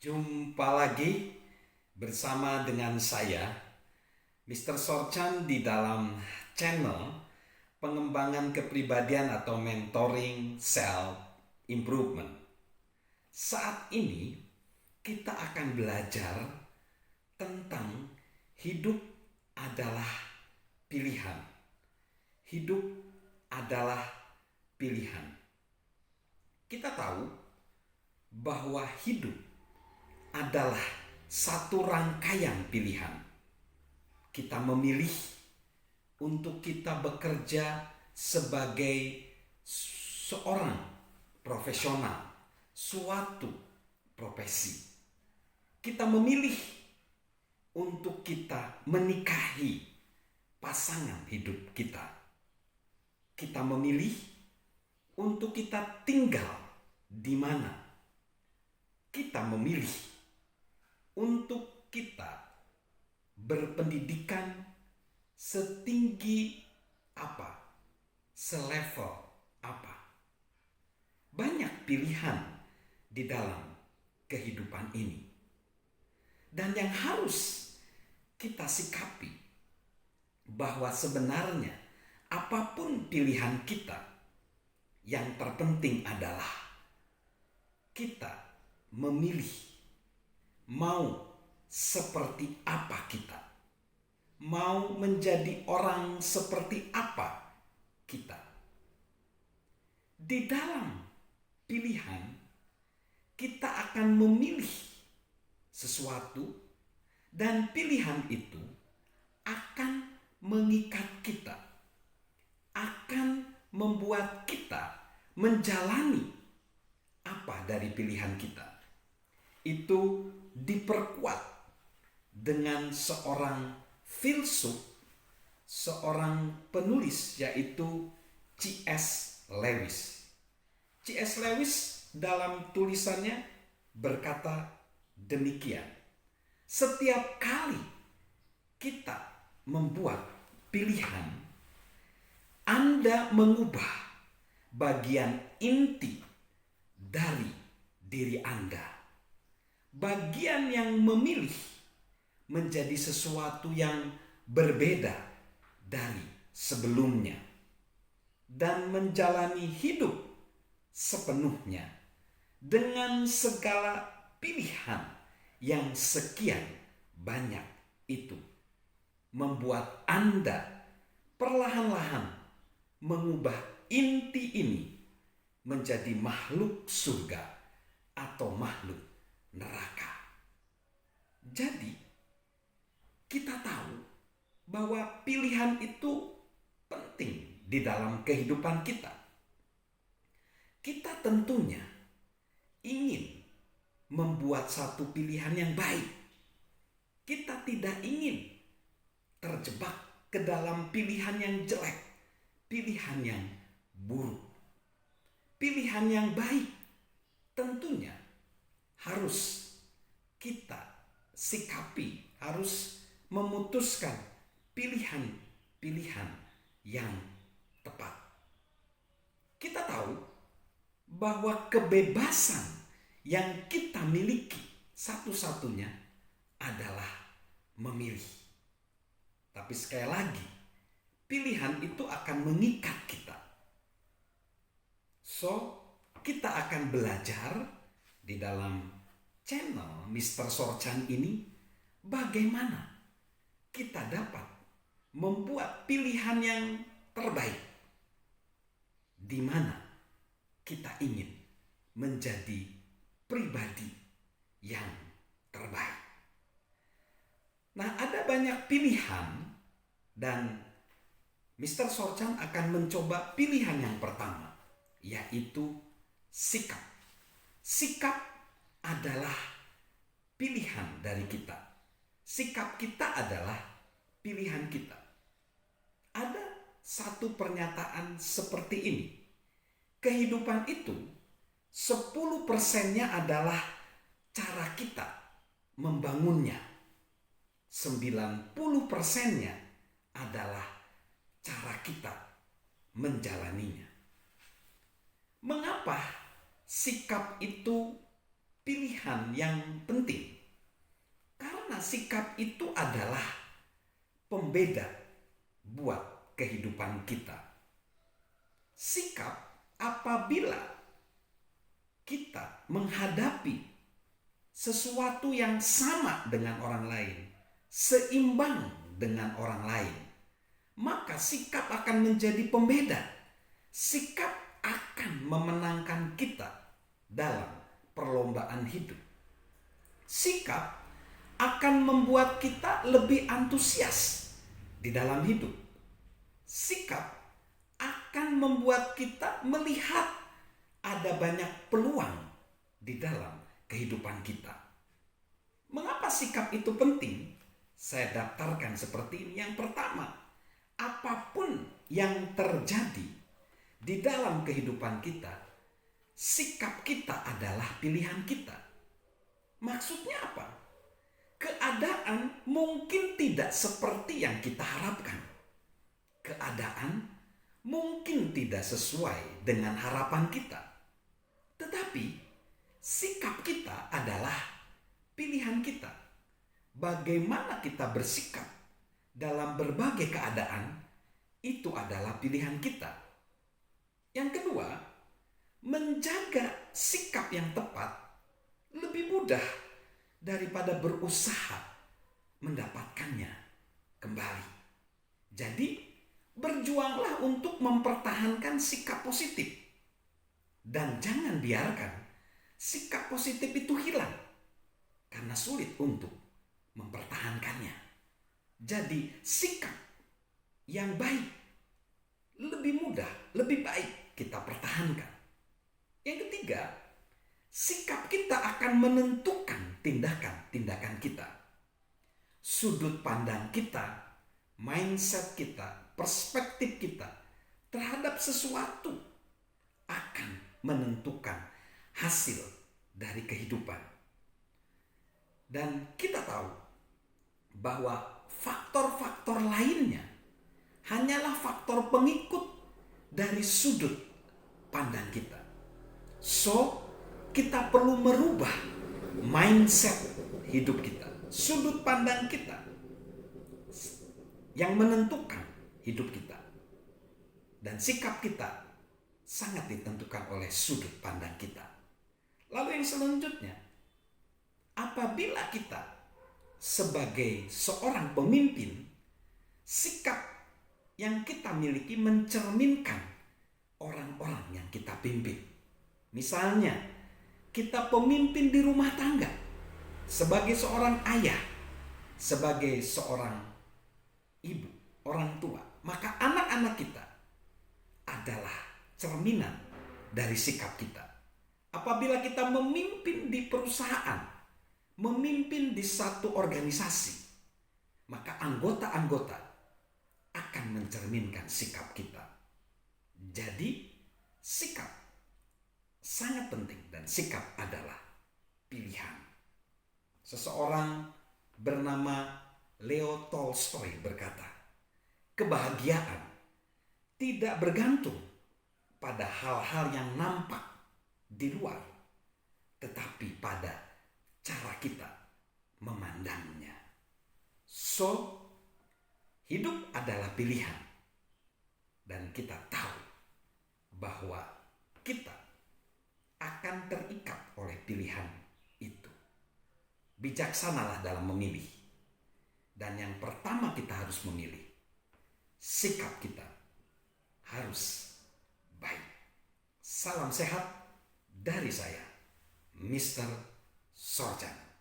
Jumpa lagi bersama dengan saya, Mr. Sorchan di dalam channel pengembangan kepribadian atau mentoring self improvement. Saat ini kita akan belajar tentang hidup adalah pilihan. Hidup adalah pilihan. Kita tahu bahwa hidup adalah satu rangkaian pilihan. Kita memilih untuk kita bekerja sebagai seorang profesional, suatu profesi. Kita memilih untuk kita menikahi pasangan hidup kita. Kita memilih untuk kita tinggal di mana. Kita memilih untuk kita berpendidikan setinggi apa, selevel apa. Banyak pilihan di dalam kehidupan ini. Dan yang harus kita sikapi bahwa sebenarnya apapun pilihan kita, yang terpenting adalah kita memilih mau seperti apa kita, mau menjadi orang seperti apa kita. Di dalam pilihan, kita akan memilih sesuatu, dan pilihan itu akan mengikat kita, akan membuat kita menjalani apa dari pilihan kita. Itu diperkuat dengan seorang filsuf, seorang penulis, yaitu C.S. Lewis. C.S. Lewis dalam tulisannya berkata demikian: setiap kali kita membuat pilihan, Anda mengubah bagian inti dari diri Anda. Bagian yang memilih menjadi sesuatu yang berbeda dari sebelumnya dan menjalani hidup sepenuhnya dengan segala pilihan yang sekian banyak itu, membuat Anda perlahan-lahan mengubah inti ini menjadi makhluk surga atau makhluk neraka. Jadi kita tahu bahwa pilihan itu penting di dalam kehidupan kita. Kita tentunya ingin membuat satu pilihan yang baik. Kita tidak ingin terjebak ke dalam pilihan yang jelek, pilihan yang buruk. Pilihan yang baik tentunya harus kita sikapi, harus memutuskan pilihan-pilihan yang tepat. Kita tahu bahwa kebebasan yang kita miliki satu-satunya adalah memilih. Tapi sekali lagi, pilihan itu akan mengikat kita. So, kita akan belajar di dalam channel Mr. Sorchan ini bagaimana kita dapat membuat pilihan yang terbaik, di mana kita ingin menjadi pribadi yang terbaik. Nah, ada banyak pilihan dan Mr. Sorchan akan mencoba pilihan yang pertama, yaitu sikap. Sikap adalah pilihan dari kita. Sikap kita adalah pilihan kita. Ada satu pernyataan seperti ini: kehidupan itu 10%-nya adalah cara kita membangunnya, 90%-nya adalah cara kita menjalaninya. Mengapa sikap itu pilihan yang penting. Karena sikap itu adalah pembeda buat kehidupan kita. Sikap apabila kita menghadapi sesuatu yang sama dengan orang lain, seimbang dengan orang lain, maka sikap akan menjadi pembeda. Sikap akan memenangkan kita dalam perlombaan hidup. Sikap akan membuat kita lebih antusias di dalam hidup. Sikap akan membuat kita melihat ada banyak peluang di dalam kehidupan kita. Mengapa sikap itu penting? Saya daftarkan seperti ini. Yang pertama, apapun yang terjadi di dalam kehidupan kita, sikap kita adalah pilihan kita. Maksudnya apa? Keadaan mungkin tidak seperti yang kita harapkan. Keadaan mungkin tidak sesuai dengan harapan kita. Tetapi sikap kita adalah pilihan kita. Bagaimana kita bersikap dalam berbagai keadaan, itu adalah pilihan kita. Yang kedua, menjaga sikap yang tepat lebih mudah daripada berusaha mendapatkannya kembali. Jadi, berjuanglah untuk mempertahankan sikap positif. Dan jangan biarkan sikap positif itu hilang karena sulit untuk mempertahankannya. Jadi sikap yang baik lebih mudah, lebih baik kita pertahankan. Yang ketiga, sikap kita akan menentukan tindakan-tindakan kita. Sudut pandang kita, mindset kita, perspektif kita terhadap sesuatu akan menentukan hasil dari kehidupan. Dan kita tahu bahwa faktor-faktor lainnya hanyalah faktor pengikut dari sudut pandang kita. So, kita perlu merubah mindset hidup kita, sudut pandang kita yang menentukan hidup kita. Dan sikap kita sangat ditentukan oleh sudut pandang kita. Lalu yang selanjutnya, apabila kita sebagai seorang pemimpin, sikap yang kita miliki mencerminkan orang-orang yang kita pimpin. Misalnya, kita pemimpin di rumah tangga, sebagai seorang ayah, sebagai seorang ibu, orang tua, maka anak-anak kita adalah cerminan dari sikap kita. Apabila kita memimpin di perusahaan, memimpin di satu organisasi, maka anggota-anggota akan mencerminkan sikap kita. Jadi, sikap sangat penting dan sikap adalah pilihan. Seseorang bernama Leo Tolstoy berkata, kebahagiaan tidak bergantung pada hal-hal yang nampak di luar, tetapi pada cara kita memandangnya. So, hidup adalah pilihan. Dan kita tahu bahwa kita akan terikat oleh pilihan itu. Bijaksanalah dalam memilih. Dan yang pertama kita harus memilih, sikap kita harus baik. Salam sehat dari saya, Mr. Sorjan.